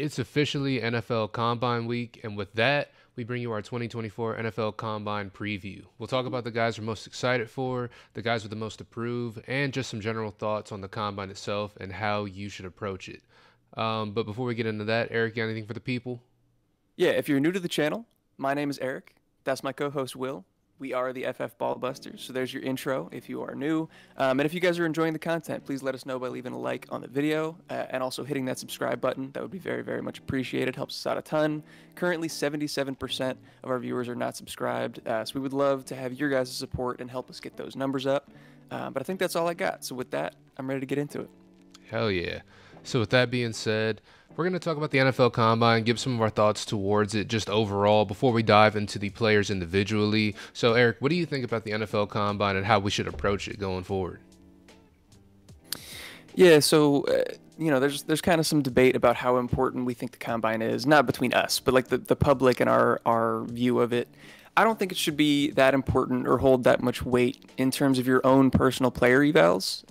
It's officially NFL Combine Week, and with that, we bring you our 2024 NFL Combine preview. We'll talk about the guys we're most excited for, the guys with the most to prove, and just some general thoughts on the Combine itself and how you should approach it. But before we get into that, Eric, you got anything for the people? Yeah, if you're new to the channel, my name is Eric. That's my co-host Will. We are the FF Ball Busters, so there's your intro if you are new. And if you guys are enjoying the content, please let us know by leaving a like on the video and also hitting that subscribe button. That would be very, very much appreciated. Helps us out a ton. Currently, 77% of our viewers are not subscribed, so we would love to have your guys' support and help us get those numbers up. But I think that's all I got. So with that, I'm ready to get into it. Hell yeah. So with that being said, we're going to talk about the NFL Combine, give some of our thoughts towards it just overall before we dive into the players individually. So Eric, what do you think about the NFL Combine and how we should approach it going forward? Yeah, so there's kind of some debate about how important we think the combine is, not between us, but like the public and our view of it. I don't think it should be that important or hold that much weight in terms of your own personal player evals.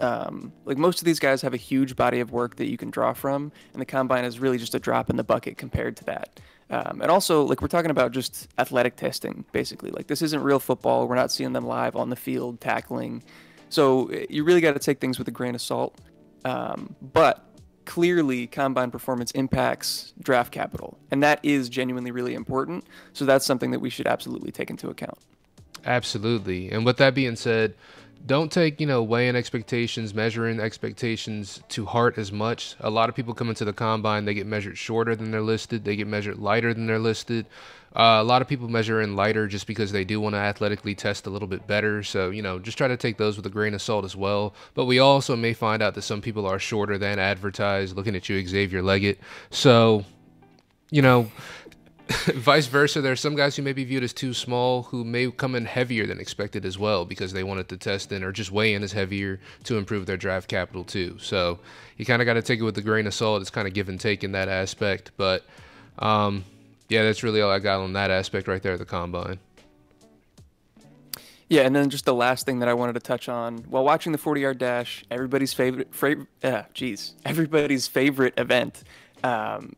Like most of these guys have a huge body of work that you can draw from, and the combine is really just a drop in the bucket compared to that. And also, like we're talking about just athletic testing, basically. Like this isn't real football. We're not seeing them live on the field tackling. So you really got to take things with a grain of salt. But clearly combine performance impacts draft capital, and that is genuinely really important. So that's something that we should absolutely take into account. Absolutely. And with that being said, don't take, weighing expectations, measuring expectations to heart as much. A lot of people come into the combine, they get measured shorter than they're listed, they get measured lighter than they're listed. A lot of people measure in lighter just because they do want to athletically test a little bit better. So, just try to take those with a grain of salt as well. But we also may find out that some people are shorter than advertised, looking at you, Xavier Leggett. So, vice versa, there are some guys who may be viewed as too small who may come in heavier than expected as well because they wanted to test in or just weigh in as heavier to improve their draft capital too. So you kind of got to take it with a grain of salt. It's kind of give and take in that aspect. But yeah, that's really all I got on that aspect right there at the combine. Yeah, and then just the last thing that I wanted to touch on while watching the 40-yard dash, everybody's favorite event.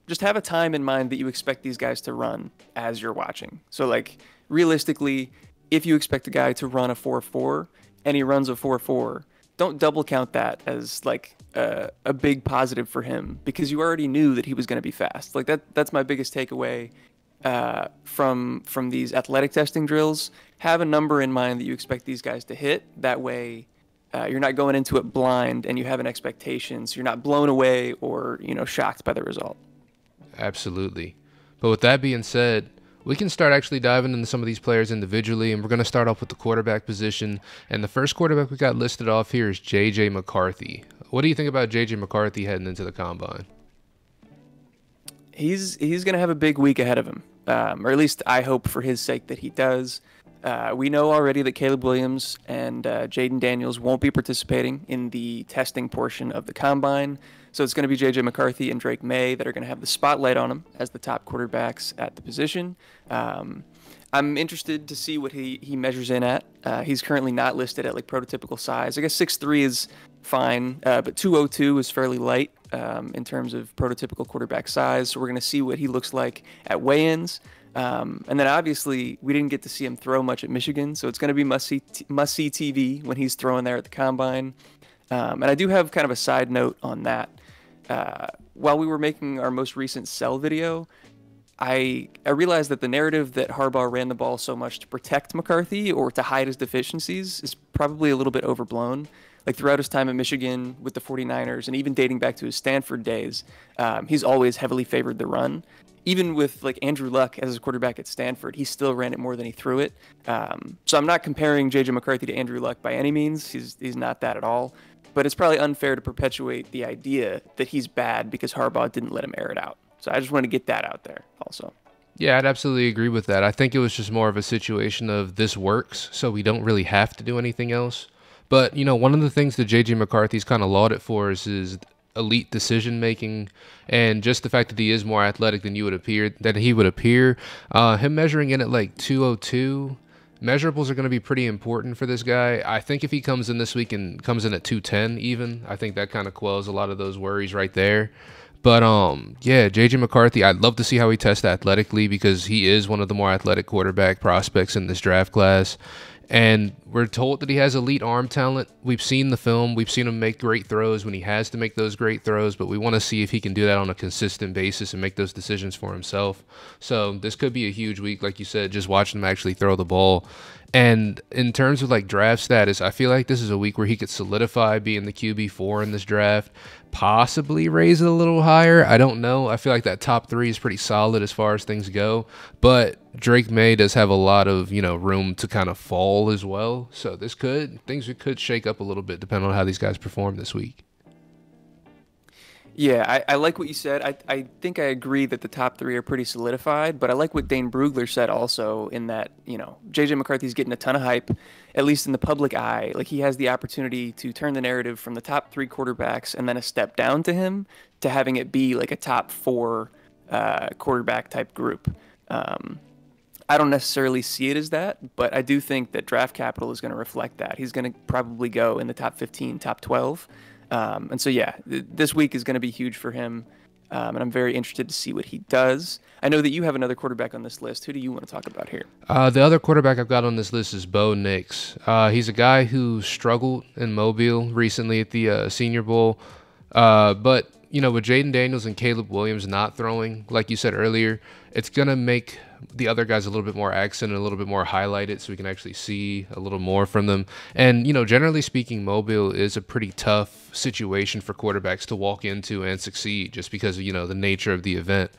Just have a time in mind that you expect these guys to run as you're watching. So like realistically, if you expect a guy to run a 4.4 and he runs a 4.4, don't double count that as like a big positive for him because you already knew that he was going to be fast. Like that's my biggest takeaway from these athletic testing drills. Have a number in mind that you expect these guys to hit. That way you're not going into it blind and you have an expectation, so you're not blown away or shocked by the result. Absolutely. But with that being said, we can start actually diving into some of these players individually, and we're going to start off with the quarterback position. And the first quarterback we got listed off here is J.J. McCarthy. What do you think about J.J. McCarthy heading into the combine? He's going to have a big week ahead of him, or at least I hope for his sake that he does. We know already that Caleb Williams and Jaden Daniels won't be participating in the testing portion of the combine. So it's going to be J.J. McCarthy and Drake May that are going to have the spotlight on him as the top quarterbacks at the position. I'm interested to see what he measures in at. He's currently not listed at like prototypical size. I guess 6'3 is fine, but 202 is fairly light in terms of prototypical quarterback size. So we're going to see what he looks like at weigh-ins. And then obviously we didn't get to see him throw much at Michigan, so it's going to be must-see TV when he's throwing there at the combine. And I do have kind of a side note on that. While we were making our most recent sell video, I realized that the narrative that Harbaugh ran the ball so much to protect McCarthy or to hide his deficiencies is probably a little bit overblown. Like throughout his time at Michigan with the 49ers and even dating back to his Stanford days, he's always heavily favored the run. Even with like Andrew Luck as his quarterback at Stanford, he still ran it more than he threw it. So I'm not comparing J.J. McCarthy to Andrew Luck by any means. He's not that at all. But it's probably unfair to perpetuate the idea that he's bad because Harbaugh didn't let him air it out. So I just want to get that out there also. Yeah, I'd absolutely agree with that. I think it was just more of a situation of this works, so we don't really have to do anything else. But, one of the things that J.J. McCarthy's kind of lauded for is his elite decision making and just the fact that he is more athletic than he would appear. Him measuring in at like 202, measurables are going to be pretty important for this guy. I think if he comes in this week and comes in at 210 even, I think that kind of quells a lot of those worries right there. But yeah, JJ McCarthy, I'd love to see how he tests athletically because he is one of the more athletic quarterback prospects in this draft class. And we're told that he has elite arm talent. We've seen the film. We've seen him make great throws when he has to make those great throws, but we want to see if he can do that on a consistent basis and make those decisions for himself. So this could be a huge week, like you said, just watching him actually throw the ball. And in terms of like draft status, I feel like this is a week where he could solidify being the QB4 in this draft, possibly raise it a little higher. I don't know. I feel like that top 3 is pretty solid as far as things go, but Drake May does have a lot of, room to kind of fall as well. So things could shake up a little bit depending on how these guys perform this week. Yeah, I like what you said. I think I agree that the top 3 are pretty solidified, but I like what Dane Brugler said also in that, JJ McCarthy's getting a ton of hype, at least in the public eye. Like, he has the opportunity to turn the narrative from the top 3 quarterbacks and then a step down to him to having it be like a top 4 quarterback type group. I don't necessarily see it as that, but I do think that draft capital is going to reflect that. He's going to probably go in the top 15, top 12. And so, yeah, this week is going to be huge for him, and I'm very interested to see what he does. I know that you have another quarterback on this list. Who do you want to talk about here? The other quarterback I've got on this list is Bo Nix. He's a guy who struggled in Mobile recently at the Senior Bowl, but with Jayden Daniels and Caleb Williams not throwing, like you said earlier, it's going to make the other guys a little bit more accent and a little bit more highlighted so we can actually see a little more from them. And, generally speaking, Mobile is a pretty tough situation for quarterbacks to walk into and succeed just because of, the nature of the event.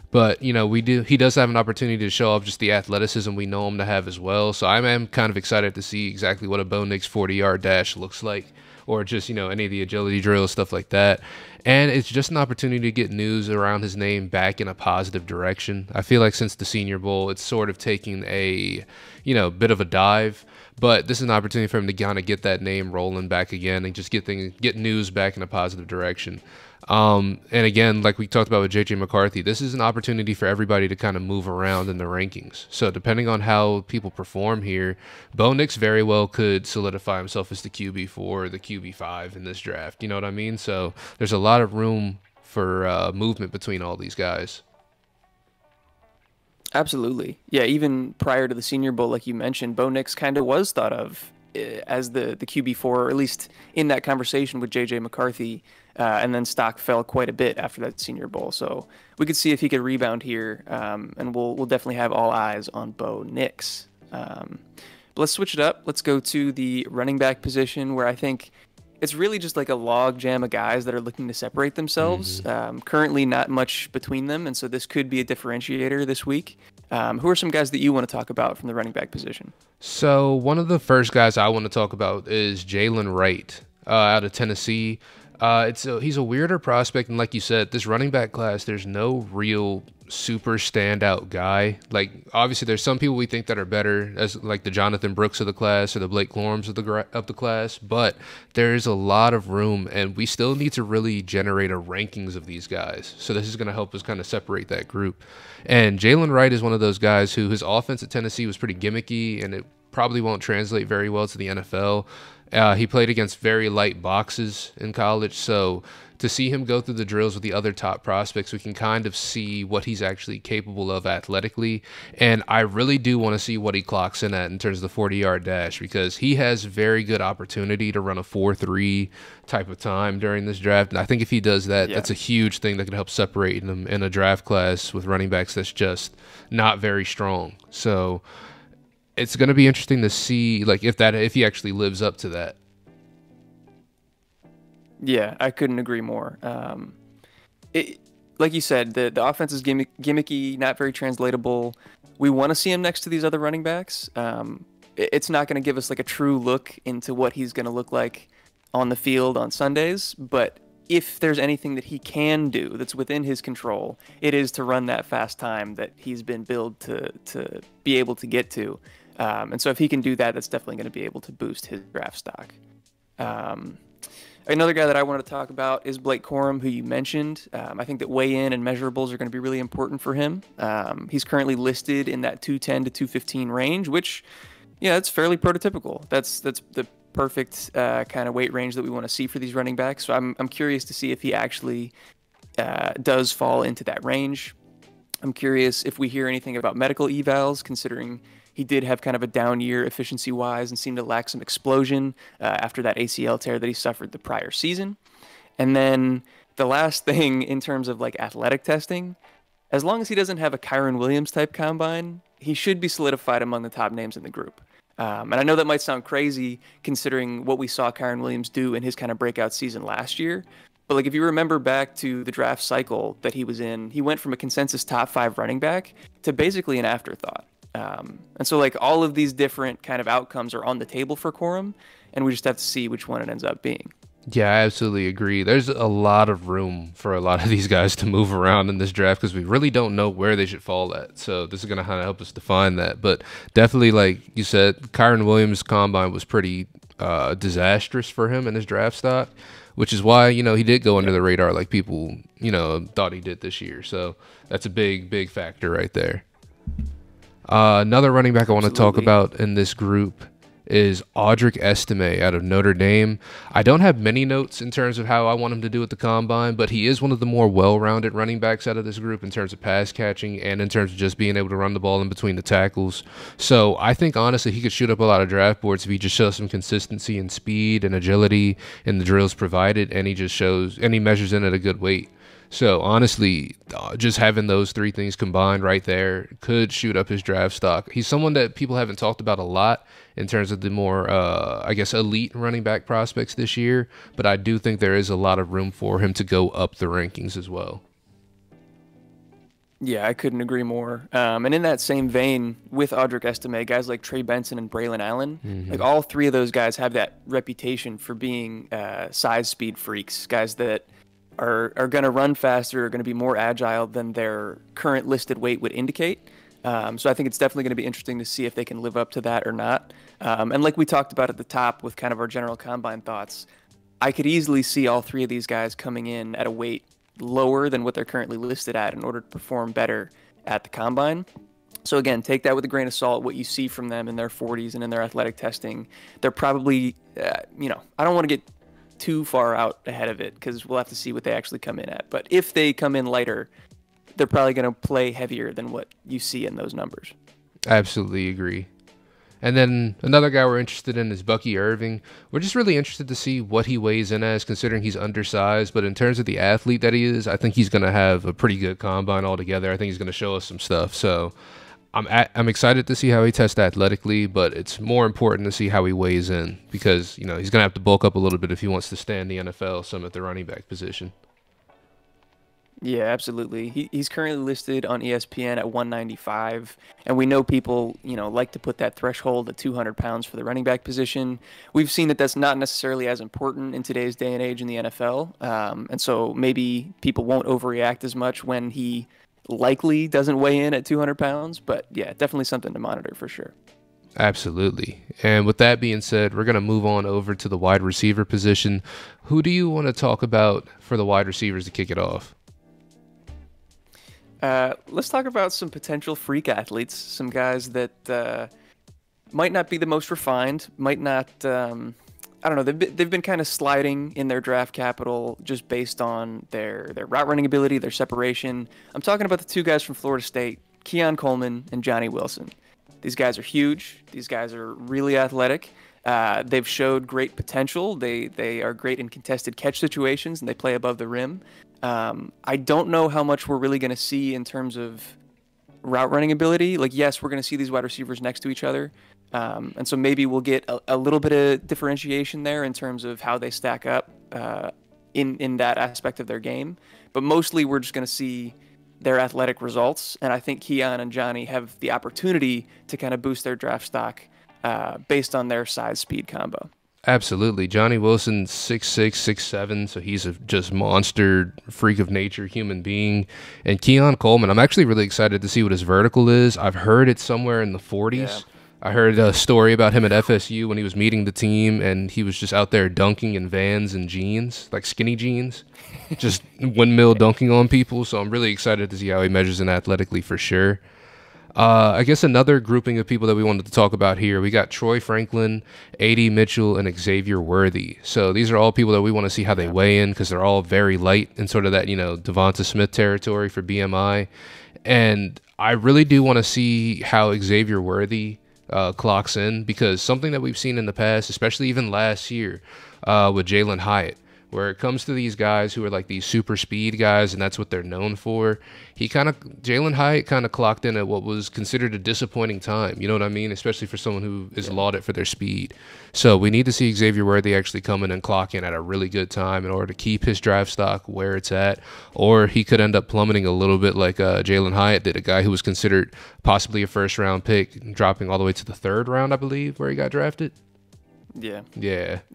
But, he does have an opportunity to show off just the athleticism we know him to have as well. So I am kind of excited to see exactly what a Bo Nix 40-yard dash looks like, or just, any of the agility drills, stuff like that. And it's just an opportunity to get news around his name back in a positive direction. I feel like since the Senior Bowl, it's sort of taking a, bit of a dive. But this is an opportunity for him to kind of get that name rolling back again and just get news back in a positive direction. And again, like we talked about with JJ McCarthy, this is an opportunity for everybody to kind of move around in the rankings. So depending on how people perform here, Bo Nix very well could solidify himself as the QB4 or the QB5 in this draft. You know what I mean? So there's a lot of room for movement between all these guys. Absolutely. Yeah, even prior to the Senior Bowl, like you mentioned, Bo Nix kind of was thought of as the QB4, or at least in that conversation with JJ McCarthy. And then stock fell quite a bit after that Senior Bowl. So we could see if he could rebound here, and we'll definitely have all eyes on Bo Nix. But let's switch it up. Let's go to the running back position, where I think it's really just like a log jam of guys that are looking to separate themselves. Currently not much between them, and so this could be a differentiator this week. Who are some guys that you want to talk about from the running back position? So one of the first guys I want to talk about is Jalen Wright out of Tennessee. He's a weirder prospect, and like you said, this running back class, there's no real super standout guy. Like, obviously, there's some people we think that are better, as like the Jonathan Brooks of the class or the Blake Corums of the class, but there's a lot of room, and we still need to really generate a rankings of these guys. So this is going to help us kind of separate that group. And Jalen Wright is one of those guys who his offense at Tennessee was pretty gimmicky, and it probably won't translate very well to the NFL. He played against very light boxes in college, so to see him go through the drills with the other top prospects, we can kind of see what he's actually capable of athletically. And I really do want to see what he clocks in at in terms of the 40-yard dash, because he has very good opportunity to run a 4.3 type of time during this draft. And I think if he does that, that's a huge thing that can help separate him in a draft class with running backs that's just not very strong. So it's going to be interesting to see, like, if he actually lives up to that. Yeah, I couldn't agree more. Like you said, the offense is gimmicky, not very translatable. We want to see him next to these other running backs. It's not going to give us like a true look into what he's going to look like on the field on Sundays, but if there's anything that he can do that's within his control, it is to run that fast time that he's been billed to be able to get to. And so if he can do that, that's definitely going to be able to boost his draft stock. Another guy that I wanted to talk about is Blake Corum, who you mentioned. I think that weigh-in and measurables are going to be really important for him. He's currently listed in that 210 to 215 range, which, that's fairly prototypical. That's the perfect kind of weight range that we want to see for these running backs. So I'm curious to see if he actually does fall into that range. I'm curious if we hear anything about medical evals, considering he did have kind of a down year efficiency-wise and seemed to lack some explosion after that ACL tear that he suffered the prior season. And then the last thing in terms of like athletic testing, as long as he doesn't have a Kyron Williams type combine, he should be solidified among the top names in the group. And I know that might sound crazy considering what we saw Kyron Williams do in his kind of breakout season last year. But like if you remember back to the draft cycle that he was in, he went from a consensus top 5 running back to basically an afterthought. And so like all of these different kind of outcomes are on the table for Corum, and we just have to see which one it ends up being. Yeah, I absolutely agree. There's a lot of room for a lot of these guys to move around in this draft because we really don't know where they should fall at. So this is going to kind of help us define that. But definitely, like you said, Kyron Williams' combine was pretty disastrous for him in his draft stock, which is why, you know, he did go under the radar like people, you know, thought he did this year. So that's a big, big factor right there. Another running back I want to talk about in this group is Audric Estime out of Notre Dame. I don't have many notes in terms of how I want him to do at the combine, but he is one of the more well-rounded running backs out of this group in terms of pass catching and in terms of just being able to run the ball in between the tackles. So I think, honestly, he could shoot up a lot of draft boards if he just shows some consistency and speed and agility in the drills provided, and he measures in at a good weight. So honestly, just having those three things combined right there could shoot up his draft stock. He's someone that people haven't talked about a lot in terms of the more, I guess, elite running back prospects this year. But I do think there is a lot of room for him to go up the rankings as well. Yeah, I couldn't agree more. And in that same vein, with Audric Estime, guys like Trey Benson and Braylon Allen, like all three of those guys have that reputation for being size speed freaks, guys that are going to run faster, are going to be more agile than their current listed weight would indicate. So I think it's definitely going to be interesting to see if they can live up to that or not. And like we talked about at the top with kind of our general combine thoughts, I could easily see all three of these guys coming in at a weight lower than what they're currently listed at in order to perform better at the combine. So again, take that with a grain of salt. What you see from them in their 40s and in their athletic testing, they're probably, I don't want to get too far out ahead of it because we'll have to see what they actually come in at. But if they come in lighter, they're probably going to play heavier than what you see in those numbers. I absolutely agree. And then another guy we're interested in is Bucky Irving. We're just really interested to see what he weighs in as, considering he's undersized. But in terms of the athlete that he is, I think he's going to have a pretty good combine altogether. I think he's going to show us some stuff. So I'm excited to see how he tests athletically, but it's more important to see how he weighs in because, you know, he's going to have to bulk up a little bit if he wants to stay in the NFL, some at the running back position. Yeah, absolutely. He's currently listed on ESPN at 195, and we know people, like to put that threshold at 200 pounds for the running back position. We've seen that that's not necessarily as important in today's day and age in the NFL, and so maybe people won't overreact as much when he likely doesn't weigh in at 200 pounds, but yeah, definitely something to monitor for sure. Absolutely. And with that being said, we're going to move on over to the wide receiver position. Who do you want to talk about for the wide receivers to kick it off? Let's talk about some potential freak athletes, some guys that might not be the most refined, might not, I don't know, they've been kind of sliding in their draft capital just based on their route running ability, their separation. I'm talking about the two guys from Florida State, Keon Coleman and Johnny Wilson. These guys are huge. These guys are really athletic. They've showed great potential. They are great in contested catch situations, and they play above the rim. I don't know how much we're really going to see in terms of route running ability. Like, yes, we're going to see these wide receivers next to each other. And so maybe we'll get a little bit of differentiation there in terms of how they stack up in that aspect of their game. But mostly we're just going to see their athletic results. And I think Keon and Johnny have the opportunity to kind of boost their draft stock based on their size-speed combo. Absolutely. Johnny Wilson, 6'6", 6'7", so he's a just monster, freak of nature, human being. And Keon Coleman, I'm actually really excited to see what his vertical is. I've heard it's somewhere in the 40s. Yeah. I heard a story about him at FSU when he was meeting the team, and he was just out there dunking in Vans and jeans, like skinny jeans, just windmill dunking on people. So I'm really excited to see how he measures in athletically for sure. I guess another grouping of people that we wanted to talk about here, we got Troy Franklin, A.D. Mitchell, and Xavier Worthy. So these are all people that we want to see how they weigh in because they're all very light in sort of that, Devonta Smith territory for BMI. And I really do want to see how Xavier Worthy clocks in, because something that we've seen in the past, especially even last year with Jalen Hyatt, where it comes to these guys who are like these super speed guys, and that's what they're known for. Jalen Hyatt kind of clocked in at what was considered a disappointing time. You know what I mean? Especially for someone who is lauded for their speed. So we need to see Xavier Worthy actually come in and clock in at a really good time in order to keep his draft stock where it's at. Or he could end up plummeting a little bit like Jalen Hyatt did, a guy who was considered possibly a first-round pick, dropping all the way to the third round, I believe, where he got drafted. Yeah.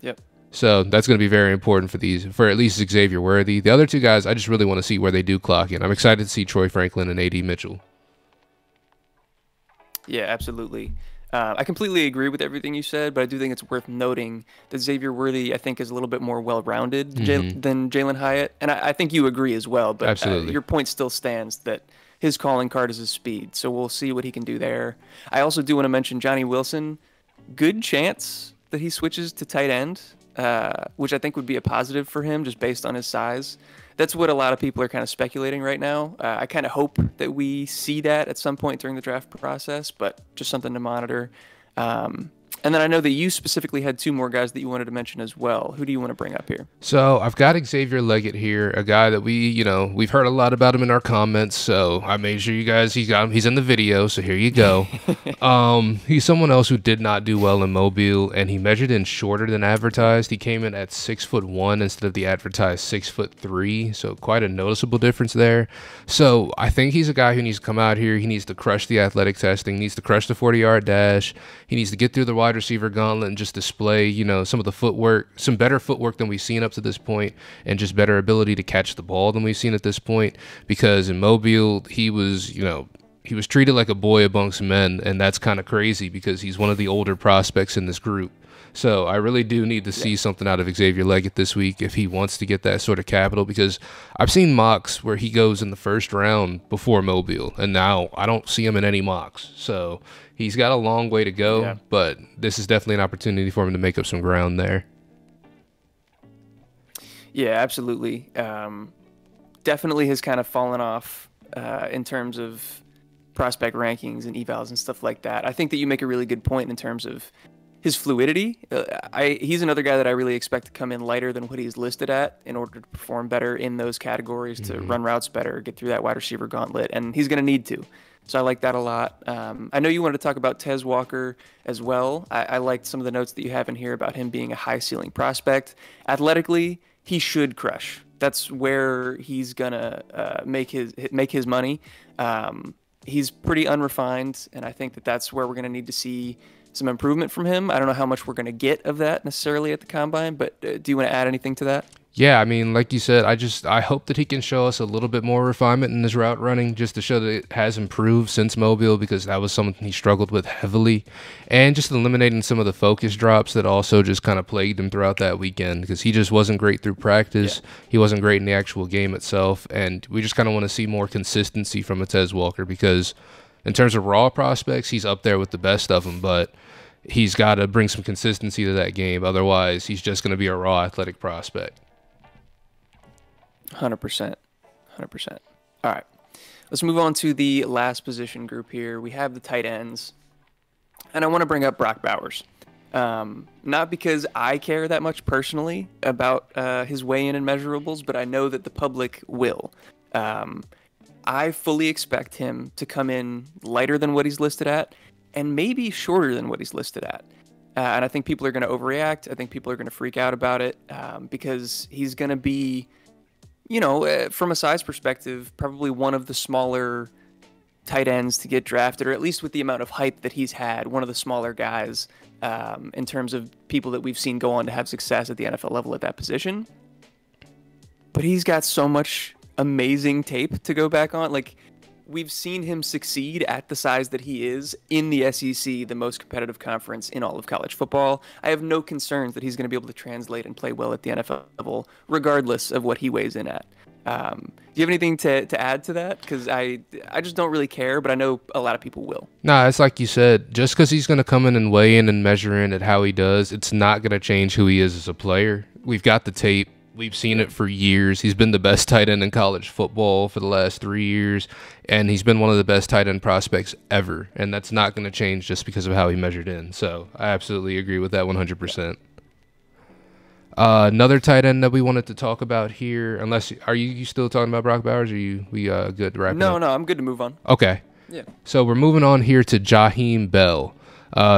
Yep. So that's going to be very important for at least Xavier Worthy. The other two guys, I just really want to see where they do clock in. I'm excited to see Troy Franklin and A.D. Mitchell. Yeah, absolutely. I completely agree with everything you said, but I do think it's worth noting that Xavier Worthy, I think, is a little bit more well-rounded than Jalen Hyatt. And I think you agree as well, but absolutely. Your point still stands that his calling card is his speed. So we'll see what he can do there. I also do want to mention Johnny Wilson. Good chance that he switches to tight end. Which I think would be a positive for him just based on his size. That's what a lot of people are kind of speculating right now. I kind of hope that we see that at some point during the draft process, but just something to monitor. And then I know that you specifically had two more guys that you wanted to mention as well. Who do you want to bring up here? So I've got Xavier Leggett here, a guy that we've heard a lot about him in our comments. So I made sure you guys, he's in the video. So here you go. He's someone else who did not do well in Mobile, and he measured in shorter than advertised. He came in at 6'1" instead of the advertised 6'3". So quite a noticeable difference there. So I think he's a guy who needs to come out here. He needs to crush the athletic testing, needs to crush the 40-yard dash. He needs to get through the wide receiver gauntlet and just display, some of the footwork, some better footwork than we've seen up to this point, and just better ability to catch the ball than we've seen at this point. Because in Mobile, he was treated like a boy amongst men, and that's kind of crazy because he's one of the older prospects in this group. So I really do need to see something out of Xavier Leggett this week if he wants to get that sort of capital, because I've seen mocks where he goes in the first round before Mobile, and now I don't see him in any mocks. So he's got a long way to go, but this is definitely an opportunity for him to make up some ground there. Yeah, absolutely. Definitely has kind of fallen off in terms of prospect rankings and evals and stuff like that. I think that you make a really good point in terms of his fluidity. He's another guy that I really expect to come in lighter than what he's listed at in order to perform better in those categories, to run routes better, get through that wide receiver gauntlet, and he's going to need to. So I like that a lot. I know you wanted to talk about Tez Walker as well. I liked some of the notes that you have in here about him being a high ceiling prospect. Athletically, he should crush. That's where he's gonna make his money. He's pretty unrefined, and I think that's where we're gonna need to see some improvement from him. I don't know how much we're gonna get of that necessarily at the combine, but do you want to add anything to that? Yeah, I mean, like you said, I hope that he can show us a little bit more refinement in his route running, just to show that it has improved since Mobile, because that was something he struggled with heavily, and just eliminating some of the focus drops that also just kind of plagued him throughout that weekend, because he just wasn't great through practice. Yeah. He wasn't great in the actual game itself, and we just kind of want to see more consistency from a Tez Walker, because in terms of raw prospects, he's up there with the best of them, but he's got to bring some consistency to that game. Otherwise, he's just going to be a raw athletic prospect. 100%. All right. Let's move on to the last position group here. We have the tight ends. And I want to bring up Brock Bowers. Not because I care that much personally about his weigh-in and measurables, but I know that the public will. I fully expect him to come in lighter than what he's listed at, and maybe shorter than what he's listed at. And I think people are going to overreact. I think people are going to freak out about it because he's going to be, from a size perspective, probably one of the smaller tight ends to get drafted, or at least with the amount of hype that he's had, one of the smaller guys in terms of people that we've seen go on to have success at the NFL level at that position. But he's got so much amazing tape to go back on. Like, we've seen him succeed at the size that he is in the SEC, the most competitive conference in all of college football. I have no concerns that he's going to be able to translate and play well at the NFL level, regardless of what he weighs in at. Do you have anything to add to that? Because I just don't really care, but I know a lot of people will. Nah, it's like you said, just because he's going to come in and weigh in and measure in at how he does, it's not going to change who he is as a player. We've got the tape. We've seen it for years. He's been the best tight end in college football for the last 3 years, and he's been one of the best tight end prospects ever, and that's not going to change just because of how he measured in. So I absolutely agree with that 100%. Another tight end that we wanted to talk about here, unless are you still talking about Brock Bowers? Or we good to wrap it up? No, I'm good to move on. Okay. Yeah. So we're moving on here to Jaheim Bell,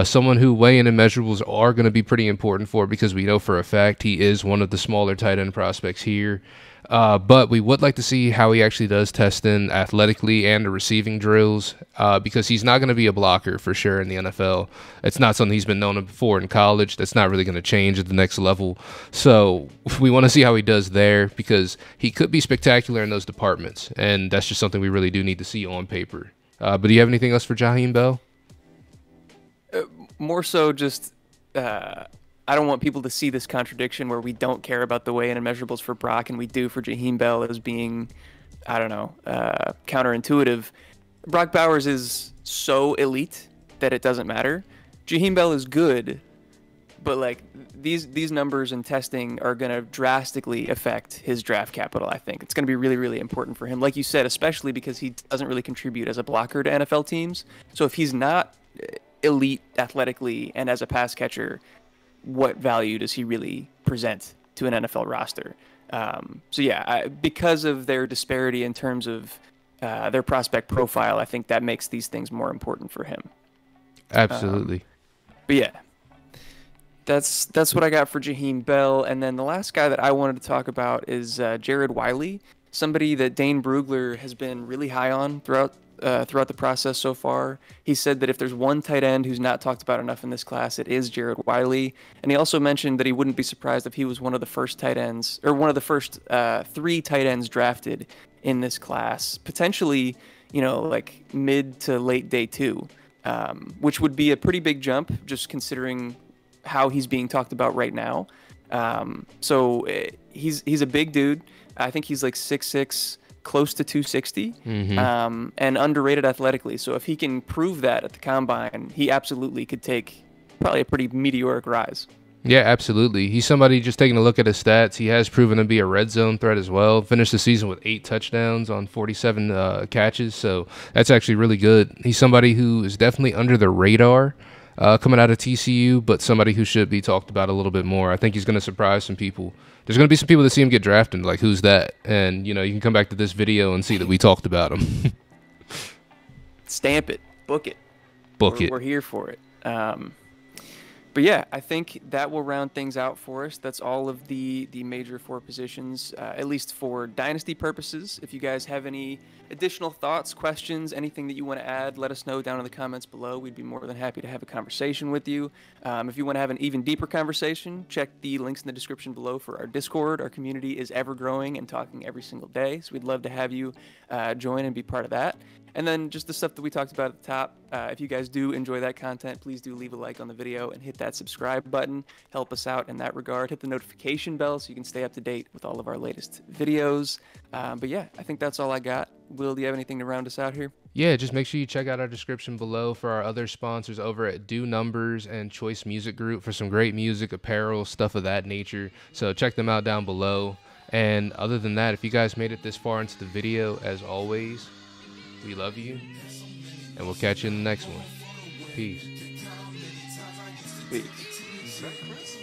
someone who weigh-in and measurables are going to be pretty important for because we know for a fact he is one of the smaller tight end prospects here. But we would like to see how he actually does test in athletically and the receiving drills because he's not going to be a blocker for sure in the NFL. It's not something he's been known for in college. That's not really going to change at the next level. So we want to see how he does there because he could be spectacular in those departments, and that's just something we really do need to see on paper. But do you have anything else for Jaheim Bell? More so just I don't want people to see this contradiction where we don't care about the weigh-in and measurables for Brock and we do for Jaheim Bell as being, I don't know, counterintuitive. Brock Bowers is so elite that it doesn't matter. Jaheim Bell is good, but like these numbers and testing are going to drastically affect his draft capital. I think it's going to be really, really important for him. Like you said, especially because he doesn't really contribute as a blocker to NFL teams. So if he's not elite athletically and as a pass catcher, what value does he really present to an NFL roster? So yeah, because of their disparity in terms of their prospect profile, I think that makes these things more important for him. Absolutely. But yeah, that's what I got for Jaheim Bell. And then the last guy that I wanted to talk about is Jared Wiley, somebody that Dane Brugler has been really high on throughout the process so far. He said that if there's one tight end who's not talked about enough in this class, it is Jared Wiley. And he also mentioned that he wouldn't be surprised if he was one of the first tight ends, or one of the first 3 tight ends drafted in this class, potentially, like mid to late day 2, which would be a pretty big jump just considering how he's being talked about right now. So he's a big dude. I think he's like 6'6", close to 260, and underrated athletically. So if he can prove that at the combine, he absolutely could take probably a pretty meteoric rise. Yeah, absolutely. He's somebody, just taking a look at his stats, he has proven to be a red zone threat as well. Finished the season with 8 touchdowns on 47 catches, so that's actually really good. He's somebody who is definitely under the radar coming out of TCU, but somebody who should be talked about a little bit more. I think he's going to surprise some people. There's going to be some people that see him get drafted, like, who's that? And, you can come back to this video and see that we talked about him. Stamp it. Book it. We're here for it. But yeah, I think that will round things out for us. That's all of the major 4 positions, at least for Dynasty purposes. If you guys have any additional thoughts, questions, anything that you want to add, let us know down in the comments below. We'd be more than happy to have a conversation with you. If you want to have an even deeper conversation, check the links in the description below for our Discord. Our community is ever growing and talking every single day, so we'd love to have you join and be part of that. And then just the stuff that we talked about at the top. If you guys do enjoy that content, please do leave a like on the video and hit that subscribe button. Help us out in that regard. Hit the notification bell so you can stay up to date with all of our latest videos. But yeah, I think that's all I got. Will, do you have anything to round us out here? Yeah, just make sure you check out our description below for our other sponsors over at Do Numbers and Choice Music Group for some great music, apparel, stuff of that nature. So check them out down below. And other than that, if you guys made it this far into the video, as always, we love you, and we'll catch you in the next one. Peace. Peace.